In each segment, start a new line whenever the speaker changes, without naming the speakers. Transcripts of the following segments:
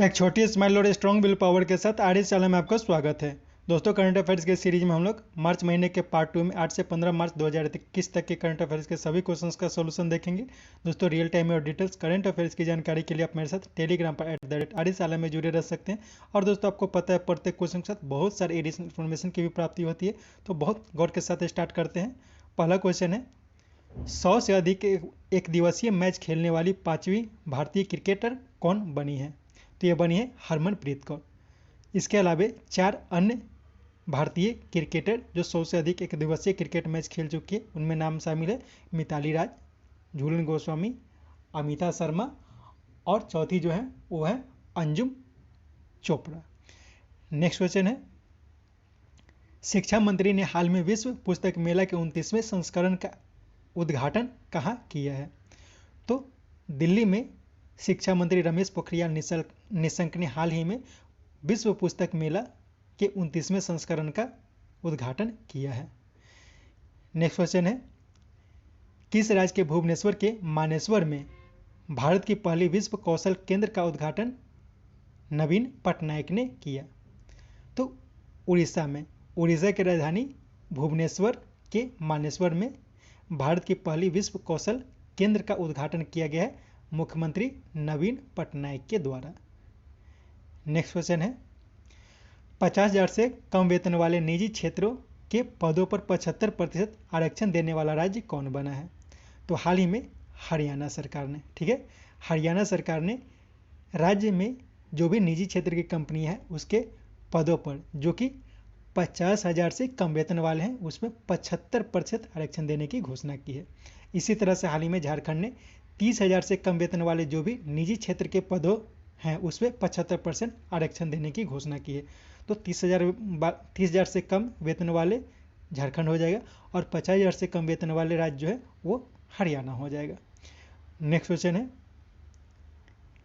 एक छोटी स्माइल और स्ट्रॉन्ग विल पावर के साथ आर चैनल में आपका स्वागत है। दोस्तों, करंट अफेयर्स के सीरीज में हम लोग मार्च महीने के पार्ट 2 में 8 से 15 मार्च 2021 तक के करंट अफेयर्स के सभी क्वेश्चंस का सोल्यूशन देखेंगे। दोस्तों, रियल टाइम में और डिटेल्स करंट अफेयर्स की जानकारी के लिए आप मेरे साथ टेलीग्राम पर @आर चैनल में जुड़े रह सकते हैं। और दोस्तों, आपको पता है प्रत्येक क्वेश्चन के साथ बहुत सारे एडिशनल इन्फॉर्मेशन की भी प्राप्ति होती है, तो बहुत गौर के साथ स्टार्ट करते हैं। पहला क्वेश्चन है, 100 से अधिक एक दिवसीय मैच खेलने वाली 5वीं भारतीय क्रिकेटर कौन बनी है? तो ये बनी है हरमनप्रीत कौर। इसके अलावा 4 अन्य भारतीय क्रिकेटर जो 100 से अधिक एक दिवसीय क्रिकेट मैच खेल चुकी है, उनमें नाम शामिल है मिताली राज, झूलन गोस्वामी, अमिता शर्मा और चौथी जो है वो है अंजुम चोपड़ा। नेक्स्ट क्वेश्चन है, शिक्षा मंत्री ने हाल में विश्व पुस्तक मेला के 29वें संस्करण का उद्घाटन कहाँ किया है? तो दिल्ली में शिक्षा मंत्री रमेश पोखरियाल निशंक ने हाल ही में विश्व पुस्तक मेला के 29वें संस्करण का उद्घाटन किया है। नेक्स्ट क्वेश्चन है, किस राज्य के भुवनेश्वर के मानेसर में भारत की पहली विश्व कौशल केंद्र का उद्घाटन नवीन पटनायक ने किया? तो उड़ीसा में, उड़ीसा की राजधानी भुवनेश्वर के मानेसर में भारत की पहली विश्व कौशल केंद्र का उद्घाटन किया गया है मुख्यमंत्री नवीन पटनायक के द्वारा। नेक्स्ट क्वेश्चन है, 50,000 से कम वेतन वाले निजी क्षेत्रों के पदों पर 75% आरक्षण देने वाला राज्य कौन बना है? तो हाल ही में हरियाणा सरकार ने, ठीक है, हरियाणा सरकार ने राज्य में जो भी निजी क्षेत्र की कंपनी है उसके पदों पर जो कि 50,000 से कम वेतन वाले हैं उसमें 75% आरक्षण देने की घोषणा की है। इसी तरह से हाल ही में झारखंड ने 30,000 से कम वेतन वाले जो भी निजी क्षेत्र के पदों हैं उसमें 75% आरक्षण देने की घोषणा की है। तो 30,000 से कम वेतन वाले झारखंड हो जाएगा और 50,000 से कम वेतन वाले राज्य जो है वो हरियाणा हो जाएगा। नेक्स्ट क्वेश्चन है,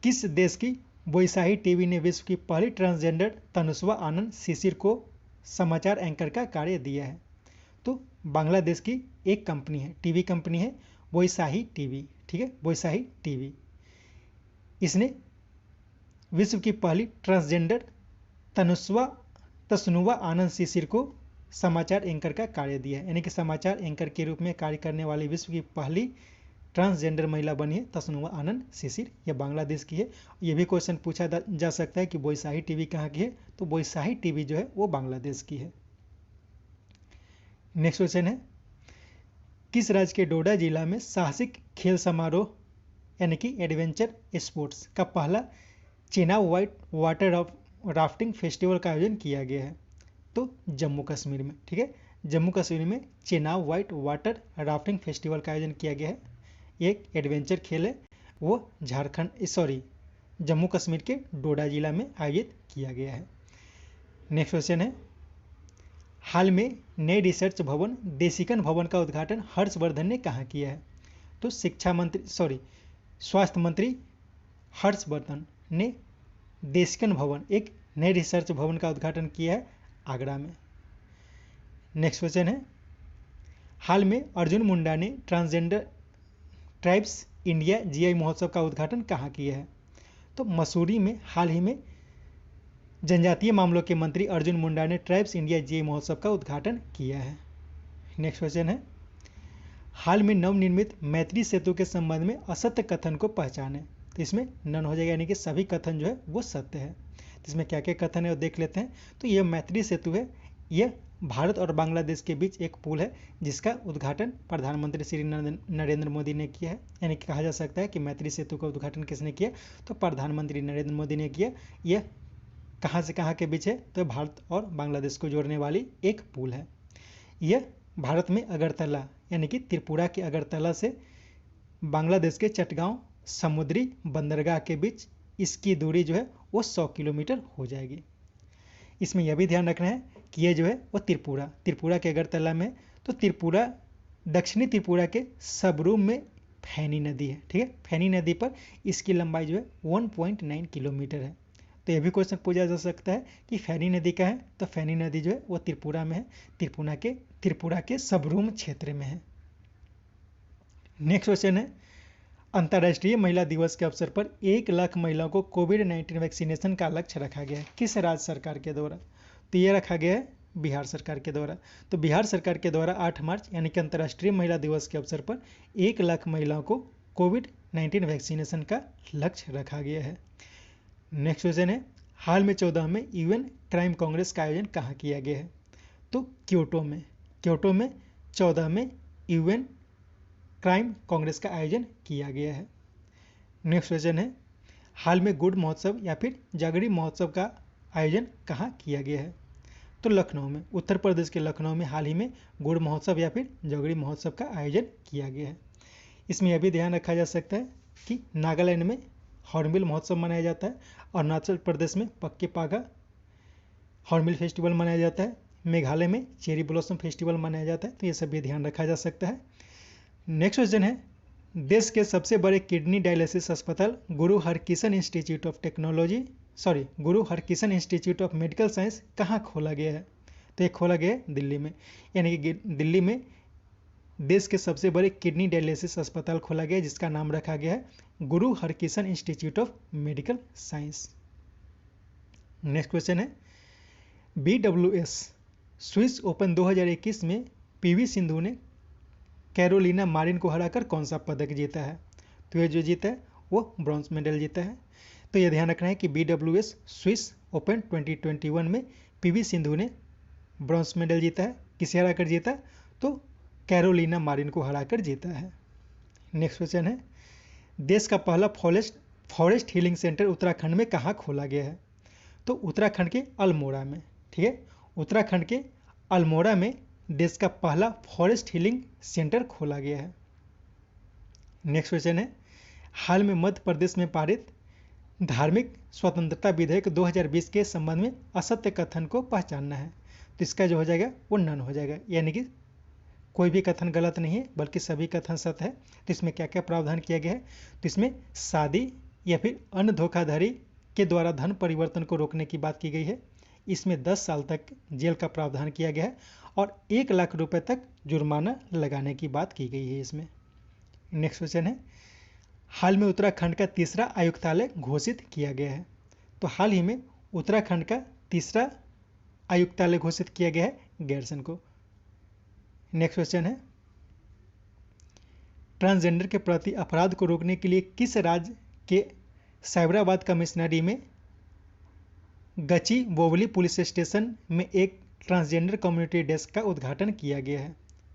किस देश की बोईसाही टीवी ने विश्व की पहली ट्रांसजेंडर तनुष्वा आनंद शिशिर को समाचार एंकर का कार्य दिया है? तो बांग्लादेश की एक कंपनी है, टीवी कंपनी है बोईसाही टीवी, ठीक है, बोईसाही टीवी। इसने विश्व की पहली ट्रांसजेंडर तस्नुवा आनंद शिशिर को समाचार एंकर का कार्य दिया है, यानी कि समाचार एंकर के रूप में कार्य करने वाली विश्व की पहली ट्रांसजेंडर महिला बनी है तस्नुवा आनंद शिशिर। यह बांग्लादेश की है। ये भी क्वेश्चन पूछा जा सकता है कि बोईसाही टीवी कहाँ की है? तो बोईसाही टीवी जो है वो बांग्लादेश की है। नेक्स्ट क्वेश्चन है, किस राज्य के डोडा जिला में साहसिक खेल समारोह यानी कि एडवेंचर स्पोर्ट्स का पहला Chenab white water rafting festival का आयोजन किया गया है? तो जम्मू कश्मीर में, ठीक है, जम्मू कश्मीर में Chenab white water rafting festival का आयोजन किया गया है। एक एडवेंचर खेल है, वो जम्मू कश्मीर के डोडा जिला में आयोजित किया गया है। नेक्स्ट क्वेश्चन है, हाल में नए रिसर्च भवन देसिकन भवन का उद्घाटन हर्षवर्धन ने कहाँ किया है? तो स्वास्थ्य मंत्री हर्षवर्धन ने देसिकन भवन, एक नए रिसर्च भवन का उद्घाटन किया है आगरा में। नेक्स्ट क्वेश्चन है, हाल में अर्जुन मुंडा ने ट्रांसजेंडर ट्राइब्स इंडिया जीआई महोत्सव का उद्घाटन कहाँ किया है? तो मसूरी में हाल ही में जनजातीय मामलों के मंत्री अर्जुन मुंडा ने ट्राइब्स इंडिया जीआई महोत्सव का उद्घाटन किया है। नेक्स्ट क्वेश्चन है, हाल में नवनिर्मित मैत्री सेतु के संबंध में असत्य कथन को पहचाने? तो इसमें नन हो जाएगा, यानी कि सभी कथन जो है वो सत्य है। तो इसमें क्या क्या कथन है वो देख लेते हैं। तो यह मैत्री सेतु है, यह भारत और बांग्लादेश के बीच एक पुल है जिसका उद्घाटन प्रधानमंत्री श्री नरेंद्र मोदी ने किया है। यानी कि कहा जा सकता है कि मैत्री सेतु का उद्घाटन किसने किया? तो प्रधानमंत्री नरेंद्र मोदी ने किया। यह कहाँ से कहाँ के बीच है? तो भारत और बांग्लादेश को जोड़ने वाली एक पुल है। यह भारत में अगरतला यानी कि त्रिपुरा के अगरतला से बांग्लादेश के चटगांव समुद्री बंदरगाह के बीच इसकी दूरी जो है वो 100 किलोमीटर हो जाएगी। इसमें यह भी ध्यान रखना है कि यह जो है वो त्रिपुरा के अगरतला में, तो त्रिपुरा दक्षिणी त्रिपुरा के सबरूम में फैनी नदी है, ठीक है, फैनी नदी पर इसकी लंबाई जो है 1.9 किलोमीटर है। तो यह भी क्वेश्चन पूछा जा सकता है कि फैनी नदी का है? तो फैनी नदी जो है वो त्रिपुरा में है, त्रिपुरा के सबरूम क्षेत्र में है। नेक्स्ट क्वेश्चन है, अंतर्राष्ट्रीय महिला दिवस के अवसर पर 1 लाख महिलाओं को कोविड-19 वैक्सीनेशन का लक्ष्य रखा गया है। किस राज्य सरकार के द्वारा? तो ये रखा गया है बिहार सरकार के द्वारा। तो बिहार सरकार के द्वारा 8 मार्च यानी कि अंतर्राष्ट्रीय महिला दिवस के अवसर पर 1 लाख महिलाओं को कोविड-19 वैक्सीनेशन का लक्ष्य रखा गया है। नेक्स्ट क्वेश्चन है, हाल में 14 में यूएन क्राइम कांग्रेस का आयोजन कहाँ किया गया है? तो क्योटो में। क्योटो में 14 में यूएन क्राइम कांग्रेस का आयोजन किया गया है। नेक्स्ट क्वेश्चन है, हाल में गुड़ महोत्सव या फिर जागरी महोत्सव का आयोजन कहाँ किया गया है? तो लखनऊ में। उत्तर प्रदेश के लखनऊ में हाल ही में गुड़ महोत्सव या फिर जागरी महोत्सव का आयोजन किया गया है। इसमें यह भी ध्यान रखा जा सकता है कि नागालैंड में हॉर्नबिल महोत्सव मनाया जाता है, अरुणाचल प्रदेश में पक्के पागा हॉर्नबिल फेस्टिवल मनाया जाता है, मेघालय में चेरी ब्लॉसम फेस्टिवल मनाया जाता है। तो ये सब भी ध्यान रखा जा सकता है। नेक्स्ट क्वेश्चन है, देश के सबसे बड़े किडनी डायलिसिस अस्पताल गुरु Harkishan institute of medical science कहाँ खोला गया है? तो ये खोला गया है दिल्ली में, यानी कि दिल्ली में देश के सबसे बड़े किडनी डायलिसिस अस्पताल खोला गया है, जिसका नाम रखा गया है गुरु Harkishan institute of medical science. Next question है, BWS स्विस ओपन 2021 में पीवी सिंधु ने कैरोलिना मारिन को हराकर कौन सा पदक जीता है? तो ये जो जीता है वो ब्रॉन्ज मेडल जीता है। तो ये ध्यान रखना है कि BWS स्विस ओपन 2021 में पीवी सिंधु ने ब्रॉन्ज मेडल जीता है। किसे हराकर जीता? तो कैरोलिना मारिन को हराकर जीता है। नेक्स्ट क्वेश्चन है, देश का पहला फॉरेस्ट हीलिंग सेंटर उत्तराखंड में कहाँ खोला गया है? तो उत्तराखंड के अल्मोड़ा में। ठीक है, उत्तराखंड के अल्मोड़ा में देश का पहला फॉरेस्ट हीलिंग सेंटर खोला गया है। नेक्स्ट क्वेश्चन है, हाल में मध्य प्रदेश में पारित धार्मिक स्वतंत्रता विधेयक 2020 के संबंध में असत्य कथन को पहचानना है। तो इसका जो हो जाएगा वो नन हो जाएगा, यानी कि कोई भी कथन गलत नहीं है बल्कि सभी कथन सत्य है। तो इसमें क्या क्या प्रावधान किया गया है? तो इसमें शादी या फिर अन्य धोखाधड़ी के द्वारा धन परिवर्तन को रोकने की बात की गई है। इसमें 10 साल तक जेल का प्रावधान किया गया है और 1 लाख रुपए तक जुर्माना लगाने की बात की गई है इसमें। नेक्स्ट क्वेश्चन है, हाल में उत्तराखंड का तीसरा आयुक्तालय घोषित किया गया है। तो हाल ही में उत्तराखंड का तीसरा आयुक्तालय घोषित किया गया है गैरसन को। नेक्स्ट क्वेश्चन है, ट्रांसजेंडर के प्रति अपराध को रोकने के लिए किस राज्य के साइबराबाद कमिश्नरी में गची बोवली पुलिस स्टेशन में एक ट्रांसजेंडर कम्युनिटी डेस्क का उद्घाटन किया गया है?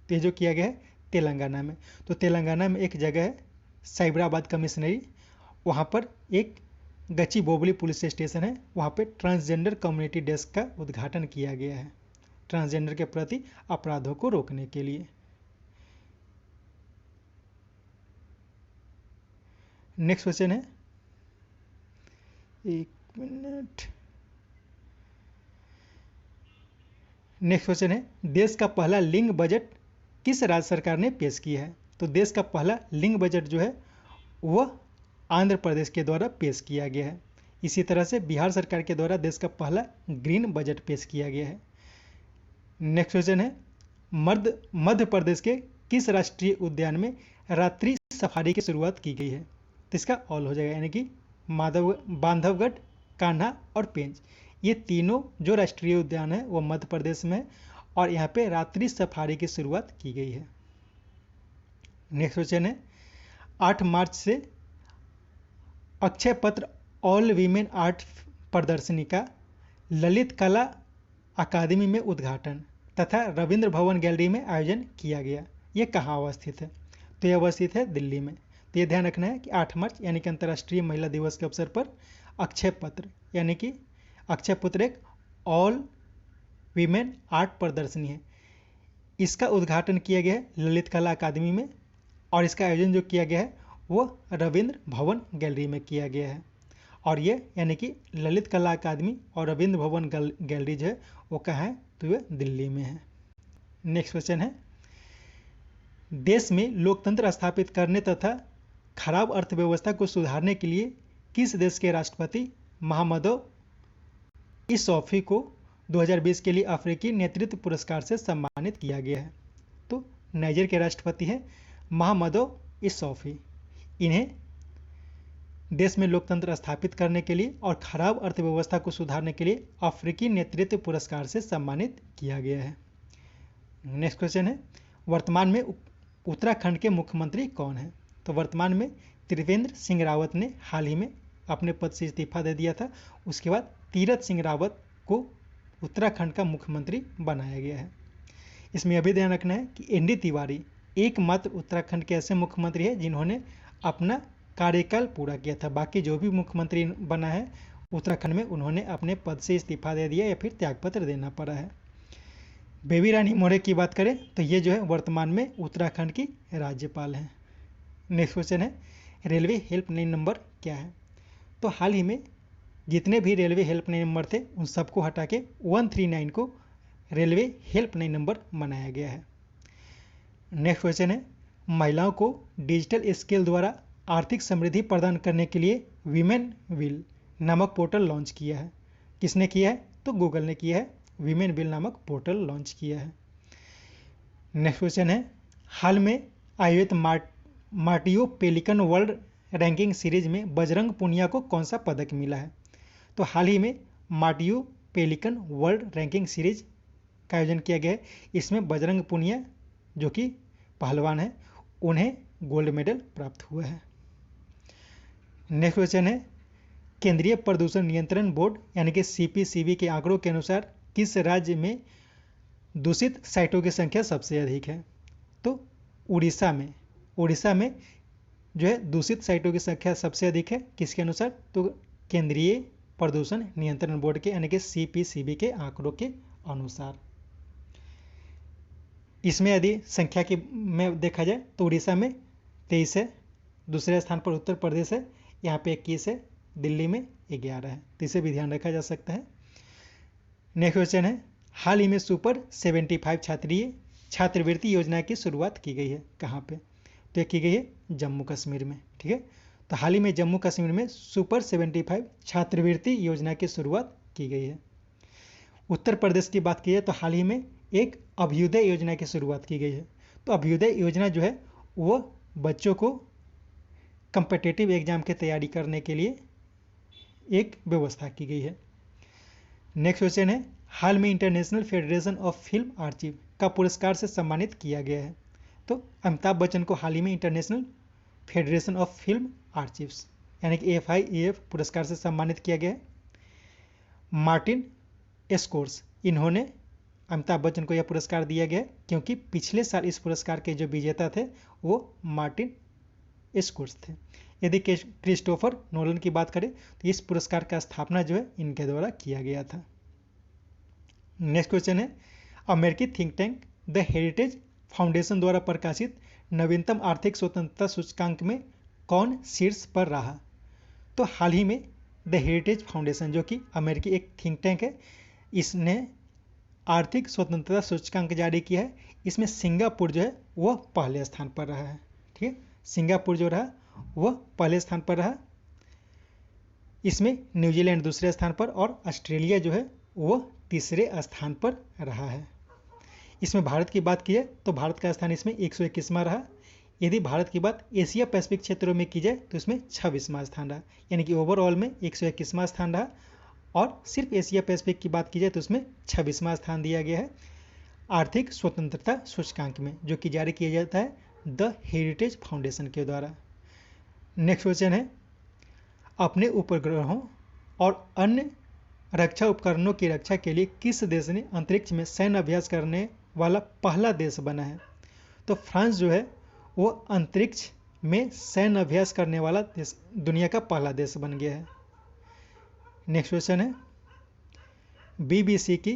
तो ये जो किया गया है तेलंगाना में। तो तेलंगाना में एक जगह है साइबराबाद कमिश्नरी, वहाँ पर एक गची बोवली पुलिस स्टेशन है, वहाँ पे ट्रांसजेंडर कम्युनिटी डेस्क का उद्घाटन किया गया है ट्रांसजेंडर के प्रति अपराधों को रोकने के लिए। नेक्स्ट क्वेश्चन है, एक मिनट। नेक्स्ट क्वेश्चन है, देश का पहला लिंग बजट किस राज्य सरकार ने पेश किया है? तो देश का पहला लिंग बजट जो है वह आंध्र प्रदेश के द्वारा पेश किया गया है। इसी तरह से बिहार सरकार के द्वारा देश का पहला ग्रीन बजट पेश किया गया है। नेक्स्ट क्वेश्चन है, मध्य प्रदेश के किस राष्ट्रीय उद्यान में रात्रि सफारी की शुरुआत की गई है? तो इसका ऑल हो जाएगा, यानी कि बांधवगढ़, कान्हा और पेंच, ये तीनों जो राष्ट्रीय उद्यान है वो मध्य प्रदेश में है और यहाँ पे रात्रि सफारी की शुरुआत की गई है। नेक्स्ट क्वेश्चन है, 8 मार्च से अक्षय पत्र ऑल वीमेन आर्ट प्रदर्शनी का ललित कला अकादमी में उद्घाटन तथा रविंद्र भवन गैलरी में आयोजन किया गया। ये कहाँ अवस्थित है? तो ये अवस्थित है दिल्ली में। तो ये ध्यान रखना है कि 8 मार्च यानी कि अंतर्राष्ट्रीय महिला दिवस के अवसर पर अक्षय पत्र यानी कि अक्षय पत्र एक ऑल वीमेन आर्ट प्रदर्शनी है, इसका उद्घाटन किया गया है ललित कला अकादमी में और इसका आयोजन जो किया गया है वो रविंद्र भवन गैलरी में किया गया है। और ये यानी कि ललित कला अकादमी और रविंद्र भवन गैलरी जो है वो कहाँ है? तो ये दिल्ली में है। नेक्स्ट क्वेश्चन है, देश में लोकतंत्र स्थापित करने तथा खराब अर्थव्यवस्था को सुधारने के लिए किस देश के राष्ट्रपति महामदो इसौफी को 2020 के लिए अफ्रीकी नेतृत्व पुरस्कार से सम्मानित किया गया है? तो नाइजर के राष्ट्रपति हैं महामदो इसौफी। इन्हें देश में लोकतंत्र स्थापित करने के लिए और खराब अर्थव्यवस्था को सुधारने के लिए अफ्रीकी नेतृत्व पुरस्कार से सम्मानित किया गया है। नेक्स्ट क्वेश्चन है, वर्तमान में उत्तराखंड के मुख्यमंत्री कौन है? तो वर्तमान में त्रिवेंद्र सिंह रावत ने हाल ही में अपने पद से इस्तीफा दे दिया था। उसके बाद तीरथ सिंह रावत को उत्तराखंड का मुख्यमंत्री बनाया गया है। इसमें यह भी ध्यान रखना है कि एन डी तिवारी एकमात्र उत्तराखंड के ऐसे मुख्यमंत्री हैं जिन्होंने अपना कार्यकाल पूरा किया था। बाकी जो भी मुख्यमंत्री बना है उत्तराखंड में, उन्होंने अपने पद से इस्तीफा दे दिया या फिर त्यागपत्र देना पड़ा है। बेबी रानी मौर्य की बात करें तो ये जो है वर्तमान में उत्तराखंड की राज्यपाल हैं। नेक्स्ट क्वेश्चन है, रेलवे हेल्पलाइन नंबर क्या है? तो हाल ही में जितने भी रेलवे हेल्पलाइन नंबर थे उन सबको हटा के 139 को रेलवे हेल्पलाइन नंबर बनाया गया है। नेक्स्ट क्वेश्चन है, महिलाओं को डिजिटल स्किल द्वारा आर्थिक समृद्धि प्रदान करने के लिए वीमेन विल नामक पोर्टल लॉन्च किया है। किसने किया है? तो गूगल ने किया है। वीमेन विल नामक पोर्टल लॉन्च किया है। नेक्स्ट क्वेश्चन है, हाल में आयोजित मार्टियो पेलिकन वर्ल्ड रैंकिंग सीरीज में बजरंग पुनिया को कौन सा पदक मिला है? तो हाल ही में मार्टियो पेलिकन वर्ल्ड रैंकिंग सीरीज का आयोजन किया गया है। इसमें बजरंग पुनिया जो कि पहलवान है, उन्हें गोल्ड मेडल प्राप्त हुआ है। नेक्स्ट क्वेश्चन है, केंद्रीय प्रदूषण नियंत्रण बोर्ड यानी कि CPCB के आंकड़ों के अनुसार किस राज्य में दूषित साइटों की संख्या सबसे अधिक है? तो उड़ीसा में जो है दूषित साइटों की संख्या सबसे अधिक है। किसके अनुसार? तो केंद्रीय प्रदूषण नियंत्रण बोर्ड के यानी कि CPCB के आंकड़ों के अनुसार। इसमें यदि संख्या की में देखा जाए तो उड़ीसा में 23 है, दूसरे स्थान पर उत्तर प्रदेश है, यहाँ पे 21 है, दिल्ली में 11 है। तो इसे भी ध्यान रखा जा सकता है। नेक्स्ट क्वेश्चन है, हाल ही में सुपर 75 छात्रवृत्ति योजना की शुरुआत की गई है। कहाँ पे? तो ये की गई है जम्मू कश्मीर में। ठीक है, तो हाल ही में जम्मू कश्मीर में सुपर 75 छात्रवृत्ति योजना की शुरुआत की गई है। उत्तर प्रदेश की बात की जाए तो हाल ही में एक अभ्युदय योजना की शुरुआत की गई है। तो अभ्युदय योजना जो है वो बच्चों को कम्पिटिटिव एग्जाम की तैयारी करने के लिए एक व्यवस्था की गई है। नेक्स्ट क्वेश्चन है, हाल में international federation of film archive का पुरस्कार से सम्मानित किया गया है। तो अमिताभ बच्चन को हाल ही में इंटरनेशनल फेडरेशन ऑफ फिल्म आर्चिव्स यानी कि FIAF पुरस्कार से सम्मानित किया गया है। मार्टिन एस्कोर्स, इन्होंने अमिताभ बच्चन को यह पुरस्कार दिया गया क्योंकि पिछले साल इस पुरस्कार के जो विजेता थे वो मार्टिन एस्कोर्स थे। यदि क्रिस्टोफर नोलन की बात करें तो इस पुरस्कार का स्थापना जो है इनके द्वारा किया गया था। नेक्स्ट क्वेश्चन है, अमेरिकी think tank the heritage foundation द्वारा प्रकाशित नवीनतम आर्थिक स्वतंत्रता सूचकांक में कौन शीर्ष पर रहा? तो हाल ही में द हेरिटेज फाउंडेशन जो कि अमेरिकी एक थिंक टैंक है, इसने आर्थिक स्वतंत्रता सूचकांक जारी किया है। इसमें सिंगापुर जो है वह पहले स्थान पर रहा है। ठीक है, सिंगापुर जो रहा वह पहले स्थान पर रहा। इसमें न्यूजीलैंड दूसरे स्थान पर और ऑस्ट्रेलिया जो है वह तीसरे स्थान पर रहा है। इसमें भारत की बात की जाए तो भारत का स्थान इसमें 121वां रहा। यदि भारत की बात एशिया पैसिफिक क्षेत्रों में की जाए तो इसमें 26वां स्थान रहा, यानी कि ओवरऑल में 121वां स्थान रहा। और सिर्फ एशिया पैसिफिक की बात की जाए तो उसमें 26वां स्थान दिया गया है आर्थिक स्वतंत्रता सूचकांक में, जो कि जारी किया जाता है द हेरिटेज फाउंडेशन के द्वारा। नेक्स्ट क्वेश्चन है, अपने उपग्रहों और अन्य रक्षा उपकरणों की रक्षा के लिए किस देश ने अंतरिक्ष में सैन्य अभ्यास करने वाला पहला देश बना है? तो फ्रांस जो है वो अंतरिक्ष में सैन्य अभ्यास करने वाला देश, दुनिया का पहला देश बन गया है। नेक्स्ट क्वेश्चन है, BBC की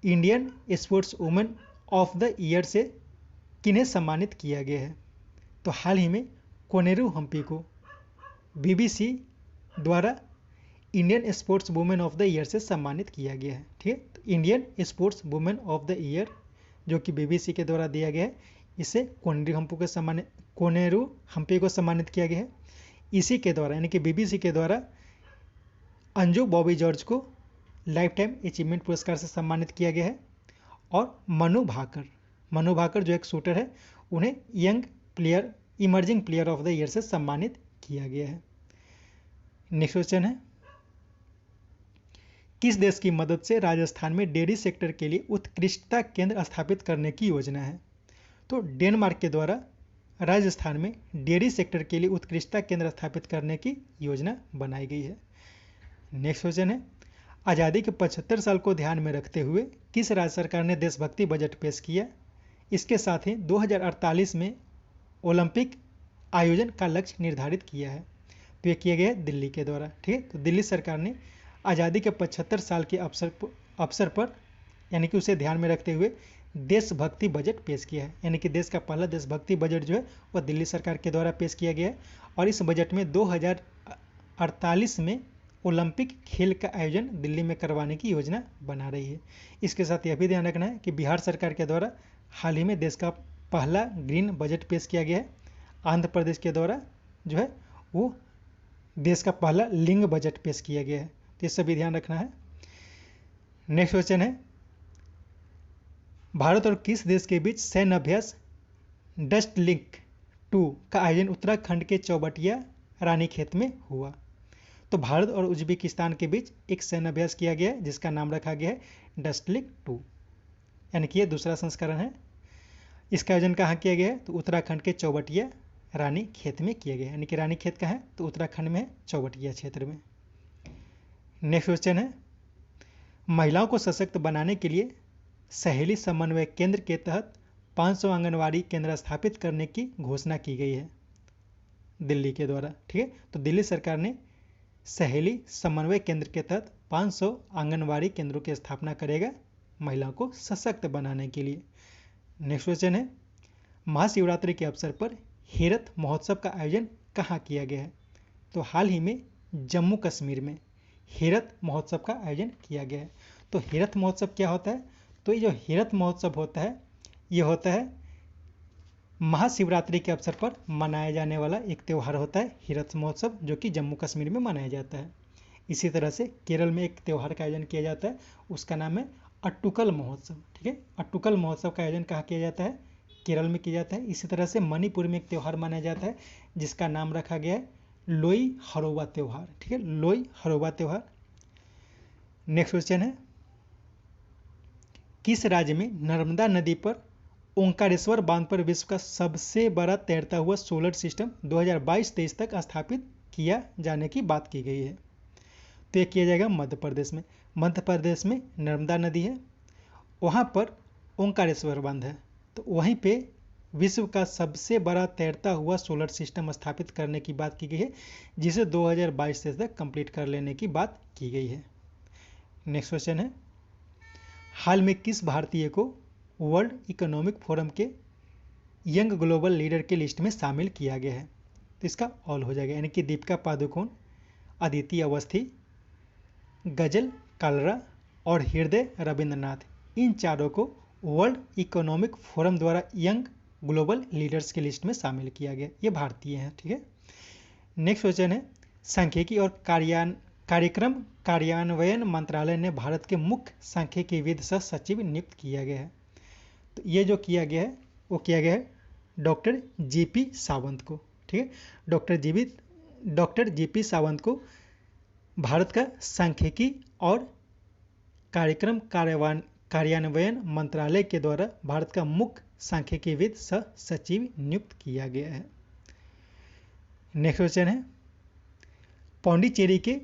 Indian sports women of the year से किन्हें सम्मानित किया गया है? तो हाल ही में कोनेरू हम्पी को BBC द्वारा Indian sports women of the year से सम्मानित किया गया है। ठीक है, तो Indian sports women of the year जो कि BBC के द्वारा दिया गया है, इसे कोनेरू हम्पी को सम्मानित किया गया है। इसी के द्वारा यानी कि BBC के द्वारा अंजू बॉबी जॉर्ज को लाइफ टाइम अचीवमेंट पुरस्कार से सम्मानित किया गया है। और मनु भाकर जो एक शूटर है, उन्हें young player emerging player of the year से सम्मानित किया गया है। नेक्स्ट क्वेश्चन है, किस देश की मदद से राजस्थान में डेयरी सेक्टर के लिए उत्कृष्टता केंद्र स्थापित करने की योजना है? तो डेनमार्क के द्वारा राजस्थान में डेयरी सेक्टर के लिए उत्कृष्टता केंद्र स्थापित करने की योजना बनाई गई है। नेक्स्ट क्वेश्चन है, आज़ादी के 75 साल को ध्यान में रखते हुए किस राज्य सरकार ने देशभक्ति बजट पेश किया? इसके साथ ही 2048 में ओलंपिक आयोजन का लक्ष्य निर्धारित किया है। तो ये किया गया है दिल्ली के द्वारा। ठीक है, तो दिल्ली सरकार ने आज़ादी के 75 साल के अवसर पर यानी कि उसे ध्यान में रखते हुए देशभक्ति बजट पेश किया है। यानी कि देश का पहला देशभक्ति बजट जो है वह दिल्ली सरकार के द्वारा पेश किया गया है। और इस बजट में 2048 में ओलंपिक खेल का आयोजन दिल्ली में करवाने की योजना बना रही है। इसके साथ यह भी ध्यान रखना है कि बिहार सरकार के द्वारा हाल ही में देश का पहला ग्रीन बजट पेश किया गया है। आंध्र प्रदेश के द्वारा जो है वो देश का पहला लिंग बजट पेश किया गया है। तो ये सभी ध्यान रखना है। नेक्स्ट क्वेश्चन है, भारत और किस देश के बीच सैन्य अभ्यास डस्ट लिंक 2 का आयोजन उत्तराखंड के चौबटिया रानीखेत में हुआ? तो भारत और उज्बेकिस्तान के बीच एक सैन्य अभ्यास किया गया है जिसका नाम रखा गया है डस्ट लिंक 2, यानी कि यह दूसरा संस्करण है। इसका आयोजन कहाँ किया गया है? तो उत्तराखंड के चौबटिया रानीखेत में किया गया है। यानी कि रानीखेत कहाँ है? तो उत्तराखंड में है, चौबटिया क्षेत्र में। नेक्स्ट क्वेश्चन है, महिलाओं को सशक्त बनाने के लिए सहेली समन्वय केंद्र के तहत 500 आंगनवाड़ी केंद्र स्थापित करने की घोषणा की गई है दिल्ली के द्वारा। ठीक है, तो दिल्ली सरकार ने सहेली समन्वय केंद्र के तहत 500 आंगनवाड़ी केंद्रों की स्थापना करेगा महिलाओं को सशक्त बनाने के लिए। नेक्स्ट क्वेश्चन है, महाशिवरात्रि के अवसर पर हेरत महोत्सव का आयोजन कहाँ किया गया है? तो हाल ही में जम्मू कश्मीर में हेरत महोत्सव का आयोजन किया गया है। तो हेरत महोत्सव क्या होता है? तो ये जो हेरत महोत्सव होता है ये होता है महाशिवरात्रि के अवसर पर मनाया जाने वाला एक त्यौहार होता है हेरत महोत्सव, जो कि जम्मू कश्मीर में मनाया जाता है। इसी तरह से केरल में एक त्यौहार का आयोजन किया जाता है, उसका नाम है अट्टुकल महोत्सव। ठीक है, अट्टुकल महोत्सव का आयोजन कहाँ किया जाता है? केरल में किया जाता है। इसी तरह से मणिपुर में एक त्यौहार मनाया जाता है जिसका नाम रखा गया है लोई हरोबा त्यौहार। ठीक है, लोई हरोबा त्यौहार। नेक्स्ट क्वेश्चन है, किस राज्य में नर्मदा नदी पर ओंकारेश्वर बांध पर विश्व का सबसे बड़ा तैरता हुआ सोलर सिस्टम 2022-23 तक स्थापित किया जाने की बात की गई है? तो ये किया जाएगा मध्य प्रदेश में। मध्य प्रदेश में नर्मदा नदी है, वहाँ पर ओंकारेश्वर बांध है, तो वहीं पे विश्व का सबसे बड़ा तैरता हुआ सोलर सिस्टम स्थापित करने की बात की गई है, जिसे 2022 तक कंप्लीट कर लेने की बात की गई है। नेक्स्ट क्वेश्चन है, हाल में किस भारतीय को वर्ल्ड इकोनॉमिक फोरम के यंग ग्लोबल लीडर के लिस्ट में शामिल किया गया है? तो इसका ऑल हो जाएगा, यानी कि दीपिका पादुकोण, अदिति अवस्थी, गजल कालरा और हृदय रविंद्रनाथ, इन चारों को वर्ल्ड इकोनॉमिक फोरम द्वारा यंग ग्लोबल लीडर्स की लिस्ट में शामिल किया गया। ये भारतीय हैं। ठीक है, नेक्स्ट क्वेश्चन है, सांख्यिकी और कार्यक्रम कार्यान्वयन मंत्रालय ने भारत के मुख्य सांख्यिकी विद सह सचिव नियुक्त किया गया है। तो ये जो किया गया है वो किया गया है डॉक्टर जीपी सावंत को। ठीक है, डॉक्टर जीपी सावंत को भारत का सांख्यिकी और कार्यक्रम कार्यान्वयन मंत्रालय के द्वारा भारत का मुख्य सांख्यिकीविद सह सचिव नियुक्त किया गया है। नेक्स्ट क्वेश्चन है, पौंडीचेरी के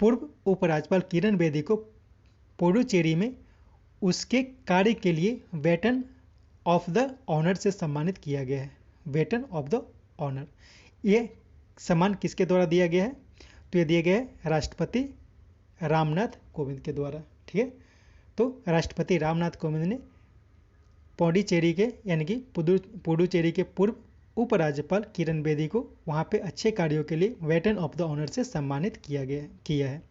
पूर्व उपराज्यपाल किरण बेदी को पुडुचेरी में उसके कार्य के लिए वेटन ऑफ द ऑनर से सम्मानित किया गया है। वेटन ऑफ द ऑनर, ये सम्मान किसके द्वारा दिया गया है? तो ये दिया गया है राष्ट्रपति रामनाथ कोविंद के द्वारा। ठीक है, तो राष्ट्रपति रामनाथ कोविंद ने पौंडीचेरी के यानी कि पुडुचेरी के पूर्व उपराज्यपाल किरण बेदी को वहाँ पे अच्छे कार्यों के लिए वेटन ऑफ द ऑनर से सम्मानित किया है।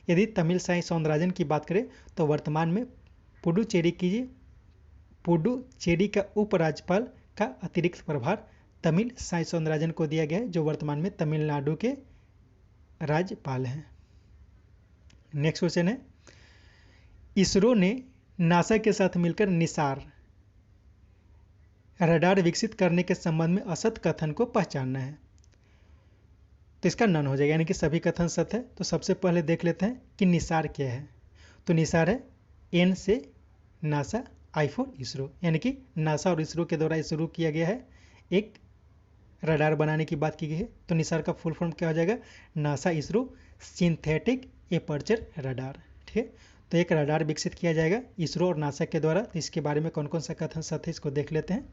यदि तमिल साई सौंदरराजन की बात करें तो वर्तमान में पुडुचेरी का उपराज्यपाल का अतिरिक्त प्रभार तमिल साई सौंदरराजन को दिया गया है, जो वर्तमान में तमिलनाडु के राज्यपाल हैं। नेक्स्ट क्वेश्चन है, इसरो ने नासा के साथ मिलकर निसार रडार विकसित करने के संबंध में असत कथन को पहचानना है। तो इसका नन हो जाएगा, यानी कि सभी कथन सत्य है। तो सबसे पहले देख लेते हैं कि निसार क्या है। तो निसार है एन से नासा, आई फॉर इसरो, यानी कि नासा और इसरो के द्वारा शुरू किया गया है एक रडार बनाने की बात की गई है। तो निसार का फुल फॉर्म क्या हो जाएगा, NASA ISRO synthetic aperture radar. ठीक है, तो एक रडार विकसित किया जाएगा इसरो और नासा के द्वारा। तो इसके बारे में कौन कौन सा कथन सत्य है इसको देख लेते हैं।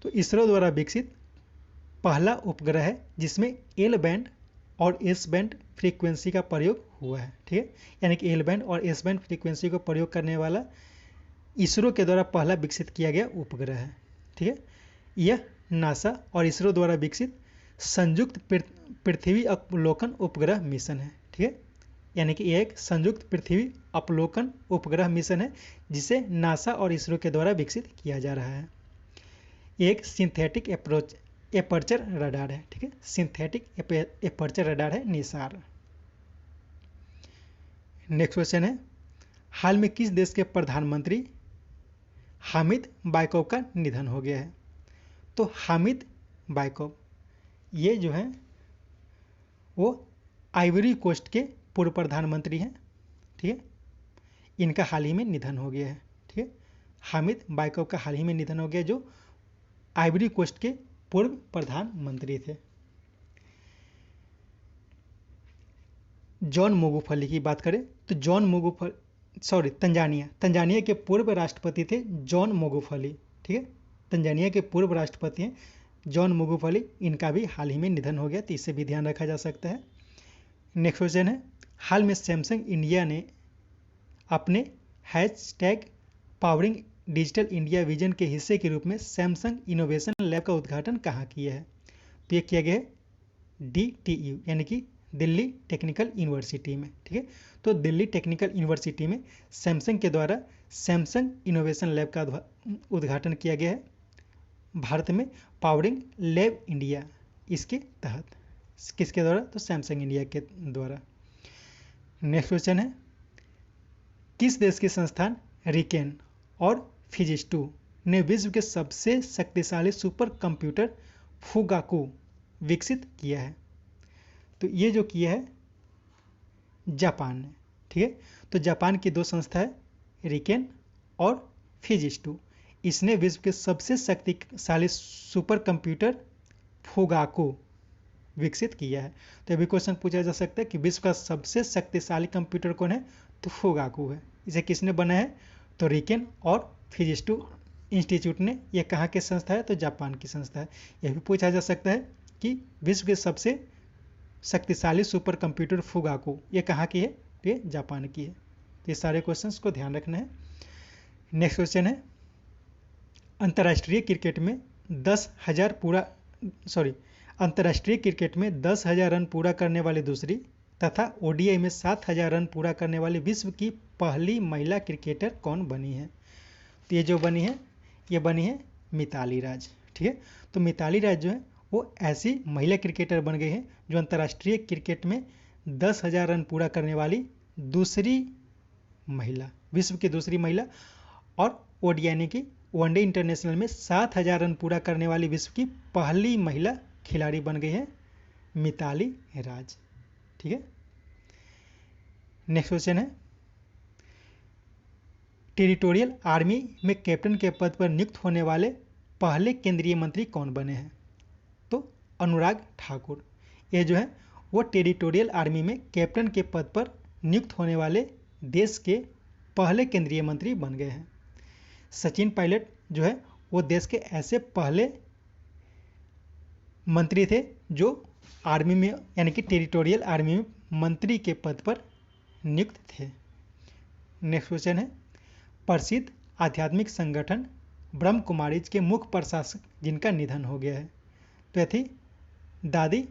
तो इसरो द्वारा विकसित पहला उपग्रह है जिसमें एल बैंड और एस बैंड फ्रीक्वेंसी का प्रयोग हुआ है। ठीक है, यानी कि एल बैंड और एस बैंड फ्रीक्वेंसी को प्रयोग करने वाला इसरो के द्वारा पहला विकसित किया गया उपग्रह है। ठीक है, यह नासा और इसरो द्वारा विकसित संयुक्त पृथ्वी अवलोकन उपग्रह मिशन है। ठीक है, यानी कि यह एक संयुक्त पृथ्वी अवलोकन उपग्रह मिशन है जिसे नासा और इसरो के द्वारा विकसित किया जा रहा है। एक सिंथेटिक एपर्चर रडार है। ठीक है, सिंथेटिक एपर्चर रडार है निसार। नेक्स्ट क्वेश्चन है, हाल में किस देश के प्रधानमंत्री हामिद बाइकोव का निधन हो गया है। तो हामिद बाइकोव ये जो है वो आइवरी कोस्ट के पूर्व प्रधानमंत्री हैं। ठीक है, इनका हाल ही में निधन हो गया है। ठीक है, हामिद बाइकोव का हाल ही में निधन हो गया, जो आइवरी कोस्ट के पूर्व प्रधानमंत्री थे। जॉन मोगुफली की बात करें तो तंजानिया के पूर्व राष्ट्रपति थे जॉन मोगुफली। ठीक है, तंजानिया के पूर्व राष्ट्रपति हैं जॉन मोगुफली, इनका भी हाल ही में निधन हो गया, तो इससे भी ध्यान रखा जा सकता है। नेक्स्ट क्वेश्चन है, हाल में सैमसंग इंडिया ने अपने hashtag powering digital India vision के हिस्से के रूप में सैमसंग इनोवेशन लैब का उद्घाटन कहाँ किया है। तो ये किया गया है DTU, यानी कि दिल्ली टेक्निकल यूनिवर्सिटी में। ठीक है, तो दिल्ली टेक्निकल यूनिवर्सिटी में सैमसंग के द्वारा सैमसंग इनोवेशन लैब का उद्घाटन किया गया है भारत में, पावरिंग लैब इंडिया इसके तहत। किसके द्वारा, तो सैमसंग इंडिया के द्वारा। नेक्स्ट क्वेश्चन है, किस देश के संस्थान रिकेन और फिजिस2 ने विश्व के सबसे शक्तिशाली सुपर कंप्यूटर फुगाकू विकसित किया है। तो ये जो किया है जापान ने। ठीक है, तो जापान की दो संस्था है रिकेन और फिजिस2, इसने विश्व के सबसे शक्तिशाली सुपर कंप्यूटर फुगाकू विकसित किया है। तो अभी क्वेश्चन पूछा जा सकता है कि विश्व का सबसे शक्तिशाली कंप्यूटर कौन है, तो फुगाकू है। इसे किसने बनाया है, तो रिकेन और फिजिस2 इंस्टीट्यूट ने। यह कहाँ की संस्था है, तो जापान की संस्था है। यह भी पूछा जा सकता है कि विश्व के सबसे शक्तिशाली सुपर कंप्यूटर फुगाकू ये कहाँ की है, ये जापान की है। तो ये सारे क्वेश्चंस को ध्यान रखना है। नेक्स्ट क्वेश्चन है, अंतर्राष्ट्रीय क्रिकेट में 10,000 रन पूरा करने वाली दूसरी तथा ODI में 7,000 रन पूरा करने वाली विश्व की पहली महिला क्रिकेटर कौन बनी है। तो ये जो बनी है, ये बनी है मिताली राज। ठीक है, तो मिताली राज जो है वो ऐसी महिला क्रिकेटर बन गई है जो अंतर्राष्ट्रीय क्रिकेट में 10,000 रन पूरा करने वाली दूसरी महिला, विश्व की दूसरी महिला, और ODI यानी कि वनडे इंटरनेशनल में 7,000 रन पूरा करने वाली विश्व की पहली महिला खिलाड़ी बन गई है मिताली राज। ठीक है, नेक्स्ट क्वेश्चन है, टेरिटोरियल आर्मी में कैप्टन के पद पर नियुक्त होने वाले पहले केंद्रीय मंत्री कौन बने हैं। तो अनुराग ठाकुर ये जो है वो टेरिटोरियल आर्मी में कैप्टन के पद पर नियुक्त होने वाले देश के पहले केंद्रीय मंत्री बन गए हैं। सचिन पायलट जो है वो देश के ऐसे पहले मंत्री थे जो आर्मी में यानी कि टेरिटोरियल आर्मी में मंत्री के पद पर नियुक्त थे। नेक्स्ट क्वेश्चन है, प्रसिद्ध आध्यात्मिक संगठन ब्रह्म कुमारीज के मुख्य प्रशासक जिनका निधन हो गया है। तो यह थी दादी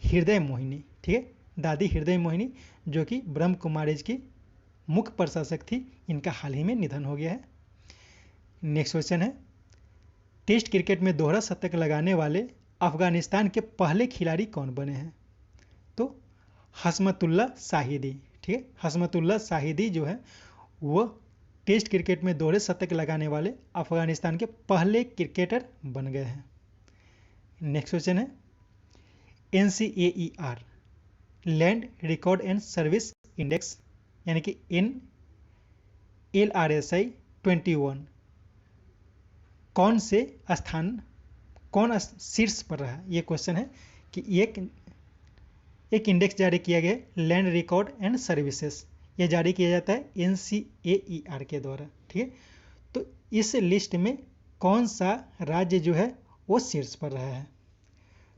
हृदय मोहिनी। ठीक है, दादी हृदय मोहिनी जो कि ब्रह्म कुमारीज की मुख्य प्रशासक थी, इनका हाल ही में निधन हो गया है। नेक्स्ट क्वेश्चन है, टेस्ट क्रिकेट में दोहरा शतक लगाने वाले अफगानिस्तान के पहले खिलाड़ी कौन बने हैं। तो हसमतुल्ला शाहिदी। ठीक है, हसमतुल्ला शाहिदी जो है वो टेस्ट क्रिकेट में दोहरे शतक लगाने वाले अफगानिस्तान के पहले क्रिकेटर बन गए हैं। नेक्स्ट क्वेश्चन है NCAER land record and service index यानी कि LRSI 21 कौन शीर्ष पर रहा। ये क्वेश्चन है कि एक इंडेक्स जारी किया गया लैंड रिकॉर्ड एंड सर्विसेज, ये जारी किया जाता है NCAER के द्वारा, ठीक है। तो इस लिस्ट में कौन सा राज्य जो है वो शीर्ष पर रहा है,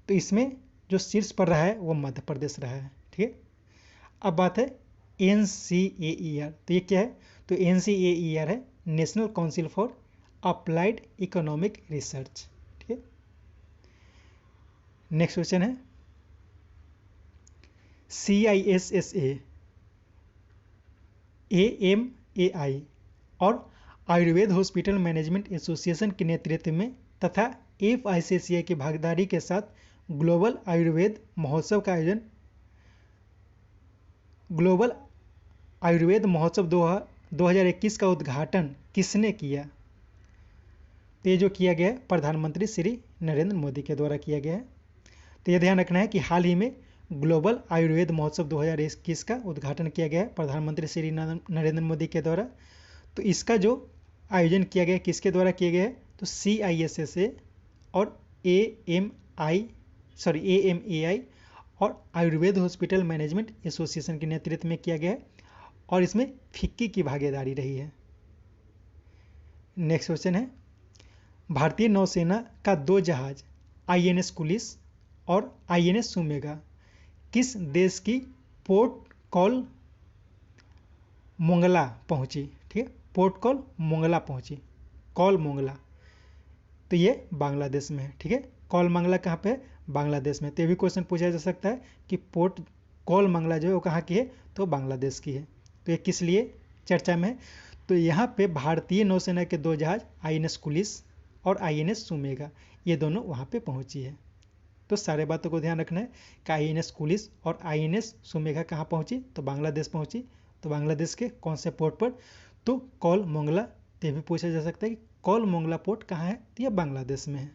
तो इसमें जो शीर्ष पर रहा है वो मध्य प्रदेश रहा है, ठीक है। अब बात है NCAER, तो ये क्या है, तो NCAER है national council for applied economic research, ठीक है। नेक्स्ट क्वेश्चन है CISSA AMAI और आयुर्वेद हॉस्पिटल मैनेजमेंट एसोसिएशन के नेतृत्व में तथा FICCI की भागीदारी के साथ ग्लोबल आयुर्वेद महोत्सव का आयोजन ग्लोबल आयुर्वेद महोत्सव 2021 का उद्घाटन किसने किया। तो ये जो किया गया है प्रधानमंत्री श्री नरेंद्र मोदी के द्वारा किया गया है। तो ये ध्यान रखना है कि हाल ही में ग्लोबल आयुर्वेद महोत्सव 2021 का उद्घाटन किया गया है प्रधानमंत्री श्री नरेंद्र मोदी के द्वारा। तो इसका जो आयोजन किया गया किसके द्वारा किया गया है, तो CISSA और AMAI और आयुर्वेद हॉस्पिटल मैनेजमेंट एसोसिएशन के नेतृत्व में किया गया है और इसमें फिक्की की भागीदारी रही है। नेक्स्ट क्वेश्चन है भारतीय नौसेना का 2 जहाज INS कुलिस और INS सुमेगा किस देश की पोर्ट कॉल मोंगला पहुंची, ठीक है, पोर्ट कॉल मोंगला पहुंची, कॉल मोंगला, तो ये बांग्लादेश में है, ठीक है। कॉल मंगला कहाँ पे है, बांग्लादेश में। तो ये भी क्वेश्चन पूछा जा सकता है कि पोर्ट कॉल मंगला जो है वो कहाँ की है, तो बांग्लादेश की है। तो ये किस लिए चर्चा में है, तो यहाँ पे भारतीय नौसेना के 2 जहाज INS कुलिस और INS सुमेगा ये दोनों वहाँ पे पहुँची है। तो सारे बातों को ध्यान रखना है कि INS कुलिस और INS सुमेगा कहाँ पहुँची, तो बांग्लादेश पहुँची। तो बांग्लादेश के कौन से पोर्ट पर, तो कॉल मोंगला। तो ये भी पूछा जा सकता है कि कॉल मोंगला पोर्ट कहाँ है, तो ये बांग्लादेश में है।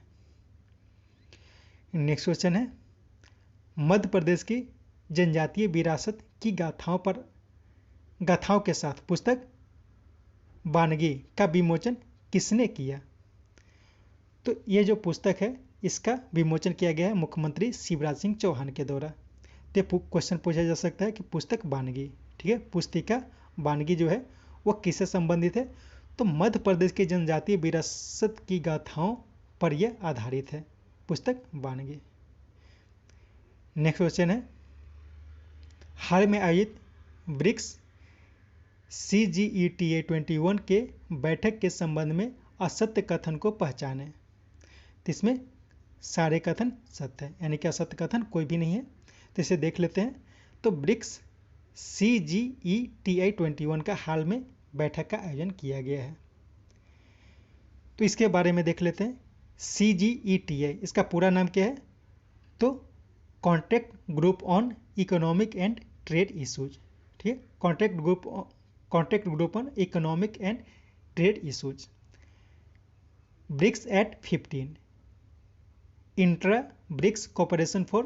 नेक्स्ट क्वेश्चन है मध्य प्रदेश की जनजातीय विरासत की गाथाओं के साथ पुस्तक वानगी का विमोचन किसने किया। तो ये जो पुस्तक है इसका विमोचन किया गया है मुख्यमंत्री शिवराज सिंह चौहान के द्वारा। तो क्वेश्चन पूछा जा सकता है कि पुस्तक वानगी, ठीक है, पुस्तिका वानगी जो है वो किससे संबंधित है, तो मध्य प्रदेश की जनजातीय विरासत की गाथाओं पर यह आधारित है, पुस्तक वानगी। नेक्स्ट क्वेश्चन है हाल में आयोजित ब्रिक्स CGETA 21 के बैठक के संबंध में असत्य कथन को पहचानें। तो इसमें सारे कथन सत्य है, यानी कि असत्य कथन कोई भी नहीं है। तो इसे देख लेते हैं। तो ब्रिक्स CGETA 21 का हाल में बैठक का आयोजन किया गया है। तो इसके बारे में देख लेते हैं। CGETA इसका पूरा नाम क्या है, तो contact group on economic and trade issues, ठीक है, contact group on economic and trade issues. BRICS at 15 intra BRICS cooperation for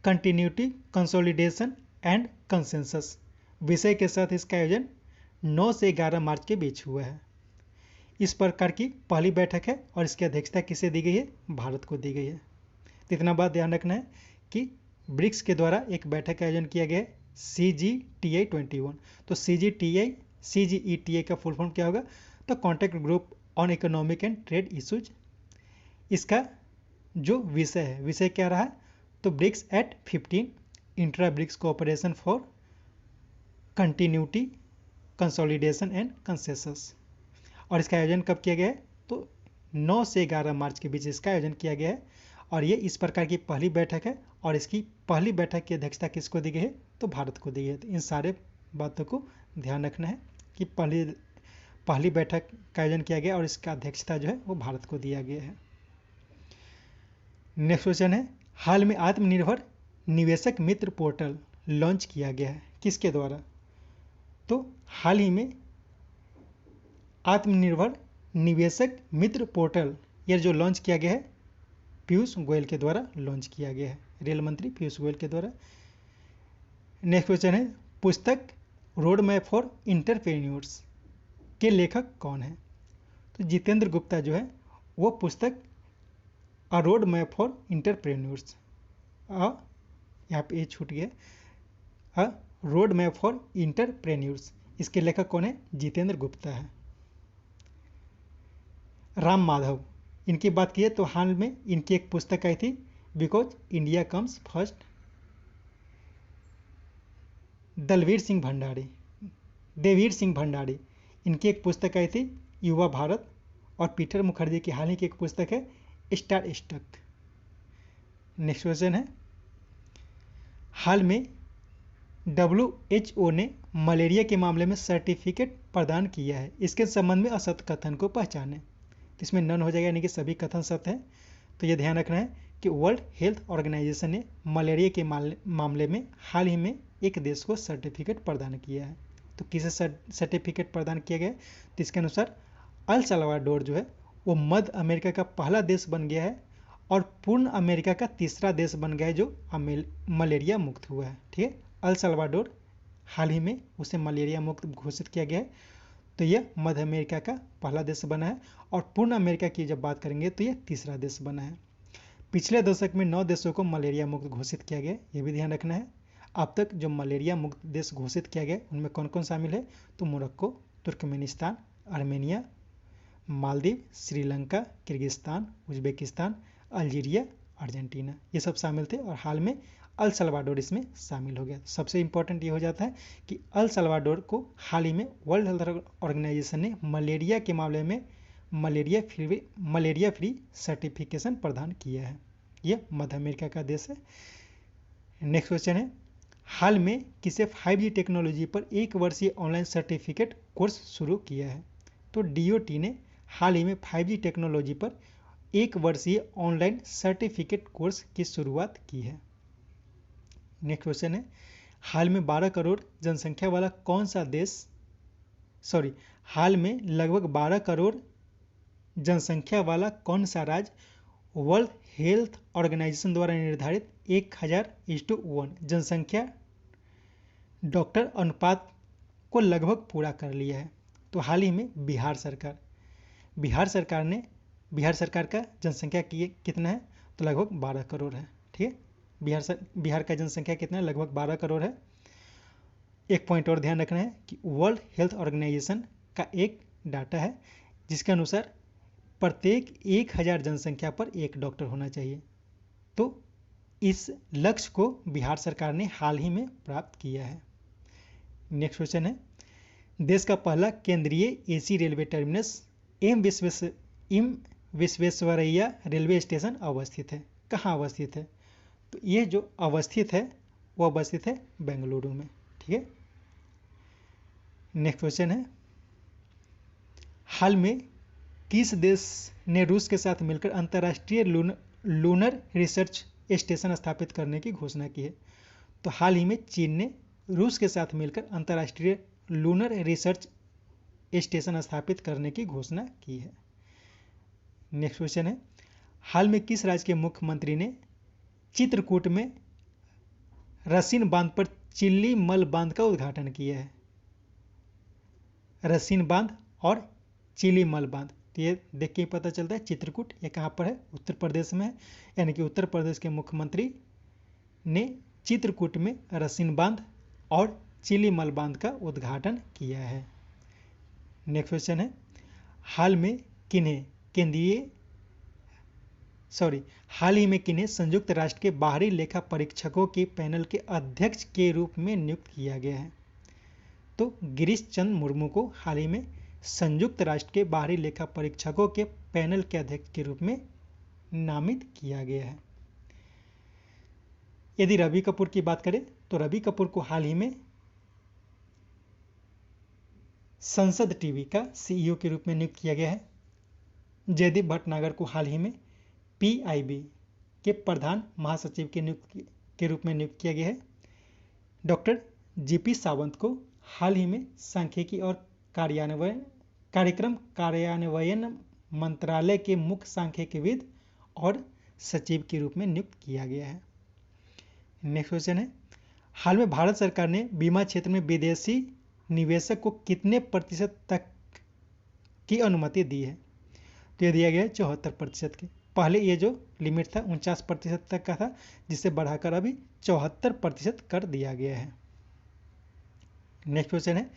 continuity consolidation and consensus विषय के साथ इसका आयोजन 9 से 11 मार्च के बीच हुआ है। इस प्रकार की पहली बैठक है और इसकी अध्यक्षता किसे दी गई है, भारत को दी गई है। तो इतना बात ध्यान रखना है कि ब्रिक्स के द्वारा एक बैठक का आयोजन किया गया है CGETA 21। तो CGETA का फुल फॉर्म क्या होगा, तो contact group on economic and trade issues. इसका जो विषय है, विषय क्या रहा, तो BRICS at 15 intra BRICS cooperation for continuity consolidation and consensus. और इसका आयोजन कब किया गया है, तो 9 से 11 मार्च के बीच इसका आयोजन किया गया है। और ये इस प्रकार की पहली बैठक है और इसकी पहली बैठक की अध्यक्षता किसको दी गई है, तो भारत को दी गई है। तो इन सारे बातों को ध्यान रखना है कि पहली बैठक का आयोजन किया गया और इसका अध्यक्षता जो है वो भारत को दिया गया है। नेक्स्ट क्वेश्चन है हाल में आत्मनिर्भर निवेशक मित्र पोर्टल लॉन्च किया गया है, किसके द्वारा, तो हाल ही में आत्मनिर्भर निवेशक मित्र पोर्टल, यह जो लॉन्च किया गया है पीयूष गोयल के द्वारा लॉन्च किया गया है, रेल मंत्री पीयूष गोयल के द्वारा। नेक्स्ट क्वेश्चन है, पुस्तक रोड मैप फॉर इंटरप्रेन्योर्स के लेखक कौन है? तो जितेंद्र गुप्ता जो है वो पुस्तक अ रोड मैप फॉर इंटरप्रेन्योर्स, यहाँ पे ये छूट गया, अ रोड मैप फॉर इंटरप्रेन्योर्स, इसके लेखक कौन है? जितेंद्र गुप्ता है। राम माधव, इनकी बात की तो हाल में इनकी एक पुस्तक आई थी because India comes first. Devir Singh Bhandari, इनकी एक पुस्तक आई थी युवा भारत। और पीटर मुखर्जी की हाल ही की एक पुस्तक है स्टार स्टक। नेक्स्ट क्वेश्चन है, हाल में WHO ने मलेरिया के मामले में सर्टिफिकेट प्रदान किया है, इसके संबंध में असत्य कथन को पहचानें। तो इसमें नन हो जाएगा, यानी कि सभी कथन सत्य हैं। तो ये ध्यान रखना है कि वर्ल्ड हेल्थ ऑर्गेनाइजेशन ने मलेरिया के मामले में हाल ही में एक देश को सर्टिफिकेट प्रदान किया है। तो किसे सर्टिफिकेट प्रदान किया गया? तो इसके अनुसार अल सल्वाडोर जो है वो मध्य अमेरिका का पहला देश बन गया है और पूर्ण अमेरिका का तीसरा देश बन गया है जो मलेरिया मुक्त हुआ है। ठीक है, अल सल्वाडोर हाल ही में उसे मलेरिया मुक्त घोषित किया गया है, तो यह मध्य अमेरिका का पहला देश बना है। और पूर्ण अमेरिका की जब बात करेंगे तो यह तीसरा देश बना है। पिछले दशक में 9 देशों को मलेरिया मुक्त घोषित किया गया, यह भी ध्यान रखना है। अब तक जो मलेरिया मुक्त देश घोषित किया गया उनमें कौन कौन शामिल है? तो Morocco, Turkmenistan, Armenia, Maldives, Sri Lanka, Kyrgyzstan, Uzbekistan, Algeria, Argentina, ये सब शामिल थे। और हाल में अल सल्वाडोर इसमें शामिल हो गया। सबसे इंपॉर्टेंट ये हो जाता है कि अल सल्वाडोर को हाल ही में वर्ल्ड हेल्थ ऑर्गेनाइजेशन ने मलेरिया के मामले में मलेरिया फ्री सर्टिफिकेशन प्रदान किया है। यह मध्य अमेरिका का देश है। नेक्स्ट क्वेश्चन है, हाल में किसे 5G टेक्नोलॉजी पर 1 वर्षीय ऑनलाइन सर्टिफिकेट कोर्स शुरू किया है? तो DOT ने हाल ही में 5G टेक्नोलॉजी पर 1 वर्षीय ऑनलाइन सर्टिफिकेट कोर्स की शुरुआत की है। नेक्स्ट क्वेश्चन है, हाल में 12 करोड़ जनसंख्या वाला कौन सा देश, हाल में लगभग 12 करोड़ जनसंख्या वाला कौन सा राज्य वर्ल्ड हेल्थ ऑर्गेनाइजेशन द्वारा निर्धारित 1000:1 जनसंख्या डॉक्टर अनुपात को लगभग पूरा कर लिया है? तो हाल ही में बिहार सरकार का जनसंख्या कितना है? तो लगभग 12 करोड़ है। ठीक है, बिहार का जनसंख्या कितना है? लगभग 12 करोड़ है। एक पॉइंट और ध्यान रखना है कि वर्ल्ड हेल्थ ऑर्गेनाइजेशन का एक डाटा है जिसके अनुसार प्रत्येक 1000 जनसंख्या पर एक डॉक्टर होना चाहिए। तो इस लक्ष्य को बिहार सरकार ने हाल ही में प्राप्त किया है। नेक्स्ट क्वेश्चन है, देश का पहला केंद्रीय AC railway terminus M Visvesvaraya railway station अवस्थित है। कहाँ अवस्थित है? तो ये जो अवस्थित है वो अवस्थित है बेंगलुरु में। ठीक है, नेक्स्ट क्वेश्चन है, हाल में किस देश ने रूस के साथ मिलकर अंतर्राष्ट्रीय लूनर रिसर्च स्टेशन स्थापित करने की घोषणा की है? तो हाल ही में चीन ने रूस के साथ मिलकर अंतर्राष्ट्रीय लूनर रिसर्च स्टेशन स्थापित करने की घोषणा की है। नेक्स्ट क्वेश्चन है, हाल में किस राज्य के मुख्यमंत्री ने चित्रकूट में रसीन बांध पर चिल्ली मल बांध का उद्घाटन किया है? रसीन बांध और चिल्ली मल बांध, तो ये देख के पता चलता है चित्रकूट ये कहाँ पर है? उत्तर प्रदेश में है। यानी कि उत्तर प्रदेश के मुख्यमंत्री ने चित्रकूट में रसीन बांध और चिल्ली मल बांध का उद्घाटन किया है। नेक्स्ट क्वेश्चन है, हाल ही में किन्हें संयुक्त राष्ट्र के बाहरी लेखा परीक्षकों के पैनल के अध्यक्ष के रूप में नियुक्त किया गया है? तो गिरीश चंद्र मुर्मू को हाल ही में संयुक्त राष्ट्र के बाहरी लेखा परीक्षकों के पैनल के अध्यक्ष के रूप में नामित किया गया है। यदि रवि कपूर की बात करें तो रवि कपूर को हाल ही में संसद टीवी का CEO के रूप में नियुक्त किया गया है। जयदीप भटनागर को हाल ही में PIB के प्रधान महासचिव के रूप में नियुक्त किया गया है। डॉक्टर GP सावंत को हाल ही में सांख्यिकी और कार्यान्वयन कार्यक्रम कार्यान्वयन मंत्रालय के मुख्य सांख्यिकीविद और सचिव के रूप में नियुक्त किया गया है। नेक्स्ट क्वेश्चन है, हाल में भारत सरकार ने बीमा क्षेत्र में विदेशी निवेशक को कितने प्रतिशत तक की अनुमति दी है? तो ये दिया गया है 74% की। पहले ये जो लिमिट था 49% तक का था, जिसे बढ़ाकर अभी 74% कर दिया गया है। नेक्स्ट क्वेश्चन है,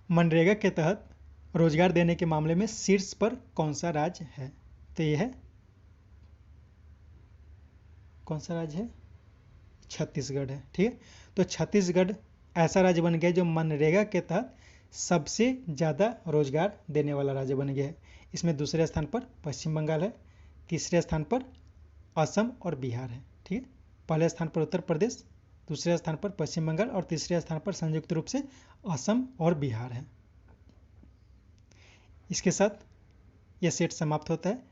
मनरेगा के तहत रोजगार देने के मामले में शीर्ष पर कौन सा राज्य है? तो ये है, कौन सा राज्य है? छत्तीसगढ़ है। ठीक है, तो छत्तीसगढ़ ऐसा राज्य बन गया जो मनरेगा के तहत सबसे ज़्यादा रोजगार देने वाला राज्य बन गया है। इसमें दूसरे स्थान पर पश्चिम बंगाल है, तीसरे स्थान पर असम और बिहार है। ठीक है, पहले स्थान पर उत्तर प्रदेश, दूसरे स्थान पर पश्चिम बंगाल और तीसरे स्थान पर संयुक्त रूप से असम और बिहार है। इसके साथ यह सेट समाप्त होता है।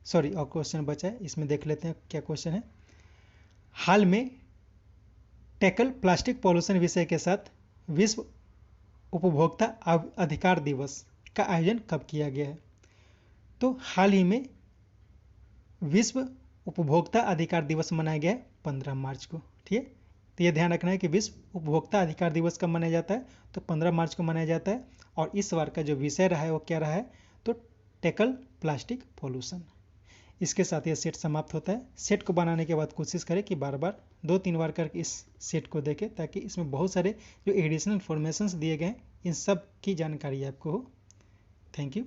सॉरी, और क्वेश्चन बचा है, इसमें देख लेते हैं क्या क्वेश्चन है। हाल में टैकल प्लास्टिक पॉल्यूशन विषय के साथ विश्व उपभोक्ता अधिकार दिवस का आयोजन कब किया गया है? तो हाल ही में विश्व उपभोक्ता अधिकार दिवस मनाया गया है 15 मार्च को। ठीक है, तो ये ध्यान रखना है कि विश्व उपभोक्ता अधिकार दिवस कब मनाया जाता है? तो 15 मार्च को मनाया जाता है। और इस बार का जो विषय रहा है वो क्या रहा है? तो टैकल प्लास्टिक पॉल्यूशन। इसके साथ ये सेट समाप्त होता है। सेट को बनाने के बाद कोशिश करें कि बार बार 2-3 बार करके इस सेट को देखें, ताकि इसमें बहुत सारे जो एडिशनल इन्फॉर्मेशंस दिए गए हैं इन सब की जानकारी आपको हो। Thank you.